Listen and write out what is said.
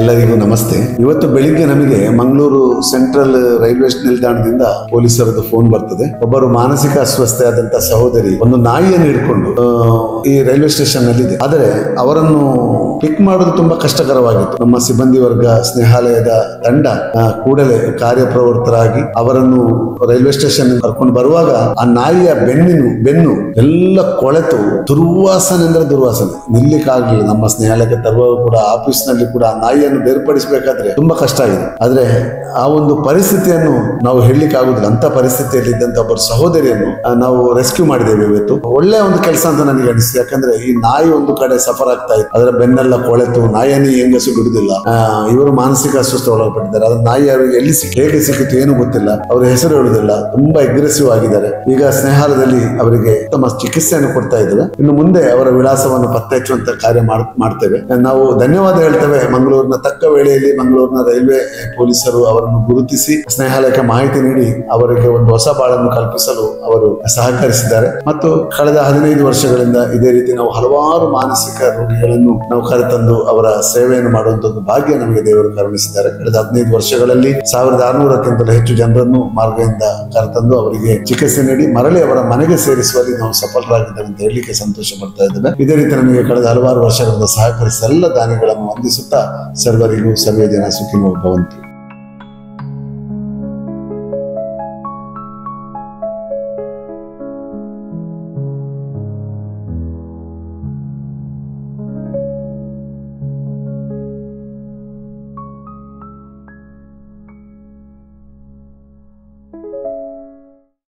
ಎಲ್ಲರಿಗೂ ನಮಸ್ತೆ. ಇವತ್ತು ಬೆಳಿಗ್ಗೆ ನಮಗೆ ಮಂಗಳೂರು ಸೆಂಟ್ರಲ್ ರೈಲ್ವೆ ನಿಲ್ದಾಣದಿಂದ ಪೊಲೀಸರದ್ದು ಫೋನ್ ಬರ್ತದೆ. ಒಬ್ಬರು ಮಾನಸಿಕ ಅಸ್ವಸ್ಥೆ ಆದಂತ ಸಹೋದರಿ ಒಂದು ನಾಯಿಯನ್ನು ಹಿಡ್ಕೊಂಡು ಈ ರೈಲ್ವೆ ಸ್ಟೇಷನ್ ನಲ್ಲಿ ಇದೆ. ಆದರೆ ಅವರನ್ನು ಪಿಕ್ ಮಾಡೋದು ತುಂಬಾ ಕಷ್ಟಕರವಾಗಿತ್ತು. ನಮ್ಮ ಸಿಬ್ಬಂದಿ ವರ್ಗ, ಸ್ನೇಹಾಲಯದ ತಂಡ ಕೂಡಲೇ ಕಾರ್ಯಪ್ರವೃತ್ತರಾಗಿ ಅವರನ್ನು ರೈಲ್ವೆ ಸ್ಟೇಷನ್ ಕರ್ಕೊಂಡು ಬರುವಾಗ ಆ ನಾಯಿಯ ಬೆನ್ನು ಎಲ್ಲ ಕೊಳೆತು ದುರ್ವಾಸನೆ ಅಂದ್ರೆ ದುರ್ವಾಸನೆ ನಿಲ್ಲಿಕ್ಕಾಗಲಿಲ್ಲ. ನಮ್ಮ ಸ್ನೇಹಾಲಯಕ್ಕೆ ತರುವಾಗ ಕೂಡ ಆಫೀಸ್ ನಲ್ಲಿ ಕೂಡ ನಾಯಿಯನ್ನು ಬೇರ್ಪಡಿಸಬೇಕಾದ್ರೆ ತುಂಬಾ ಕಷ್ಟ ಆಗಿದೆ. ಆದ್ರೆ ಆ ಒಂದು ಪರಿಸ್ಥಿತಿಯನ್ನು ನಾವು ಹೇಳಲಿಕ್ಕೆ ಆಗುದಿಲ್ಲ. ಅಂತ ಪರಿಸ್ಥಿತಿಯಲ್ಲಿ ಇದ್ದಂತ ಒಬ್ಬರು ಸಹೋದರಿಯನ್ನು ನಾವು ರೆಸ್ಕ್ಯೂ ಮಾಡಿದ್ದೇವೆ. ಇವತ್ತು ಒಳ್ಳೆ ಒಂದು ಕೆಲಸ ಅಂತ ನನಗೆ ಅನಿಸಿದೆ. ಯಾಕಂದ್ರೆ ಈ ನಾಯಿ ಒಂದು ಕಡೆ ಸಫರ್ ಆಗ್ತಾ ಇತ್ತು, ಅದರ ಬೆನ್ನೆಲ್ಲ ಕೊಳೆತು ನಾಯಿಯನ್ನು ಹೆಂಗಸು ಬಿಡುದಿಲ್ಲ. ಇವರು ಮಾನಸಿಕ ಅಸ್ವಸ್ಥ ಒಳಪಟ್ಟಿದ್ದಾರೆ. ಅದ್ರ ನಾಯಿ ಅವರಿಗೆ ಹೇಗೆ ಸಿಕ್ಕಿತು ಏನು ಗೊತ್ತಿಲ್ಲ. ಅವರ ಹೆಸರು ಹೇಳುದಿಲ್ಲ. ತುಂಬಾ ಅಗ್ರೆಸಿವ್ ಆಗಿದ್ದಾರೆ. ಈಗ ಸ್ನೇಹಾಲಯದಲ್ಲಿ ಅವರಿಗೆ ಉತ್ತಮ ಚಿಕಿತ್ಸೆಯನ್ನು ಕೊಡ್ತಾ ಇದ್ದೇವೆ. ಇನ್ನು ಮುಂದೆ ಅವರ ವಿಳಾಸವನ್ನು ಪತ್ತೆ ಹಚ್ಚುವಂತ ಕಾರ್ಯ ಮಾಡ್ತೇವೆ. ನಾವು ಧನ್ಯವಾದ ಹೇಳ್ತೇವೆ. ಮಂಗಳೂರಿನ ತಕ್ಕ ವೇಳೆಯಲ್ಲಿ ಮಂಗಳೂರಿನ ರೈಲ್ವೆ ಪೊಲೀಸರು ಅವರನ್ನು ಗುರುತಿಸಿ ಸ್ನೇಹಾಲಯಕ್ಕೆ ಮಾಹಿತಿ ನೀಡಿ ಅವರಿಗೆ ಒಂದು ಹೊಸ ಬಾಳನ್ನು ಕಲ್ಪಿಸಲು ಅವರು ಸಹಕರಿಸಿದ್ದಾರೆ. ಮತ್ತು ಕಳೆದ 15 ವರ್ಷಗಳಿಂದ ಇದೇ ರೀತಿ ನಾವು ಹಲವಾರು ಮಾನಸಿಕ ರೋಗಿಗಳನ್ನು ನಾವು ಕರೆತಂದು ಅವರ ಸೇವೆಯನ್ನು ಮಾಡುವಂತದ್ದು ಭಾಗ್ಯ ನಮಗೆ ದೇವರು ಕರುಣಿಸಿದ್ದಾರೆ. ಕಳೆದ 15 ವರ್ಷಗಳಲ್ಲಿ 1600ಕ್ಕಿಂತಲೂ ಹೆಚ್ಚು ಜನರನ್ನು ಮಾರ್ಗದಿಂದ ಕರೆತಂದು ಅವರಿಗೆ ಚಿಕಿತ್ಸೆ ನೀಡಿ ಮರಳಿ ಅವರ ಮನೆಗೆ ಸೇರಿಸುವಲ್ಲಿ ನಾವು ಸಫಲರಾಗಿದ್ದೇವೆ ಅಂತ ಹೇಳಲಿಕ್ಕೆ ಸಂತೋಷ ಪಡ್ತಾ ಇದ್ದೇವೆ. ಇದೇ ರೀತಿ ನಮಗೆ ಕಳೆದ ಹಲವಾರು ವರ್ಷಗಳಿಂದ ಸಹಕರಿಸಿದ ಎಲ್ಲ ದಾನಿಗಳನ್ನು ವಂದಿಸುತ್ತಾ ಸರ್ವರಿಗೂ ಸರ್ವೇ ಜನ ಸುಖಿನೋ ಭವಂತು.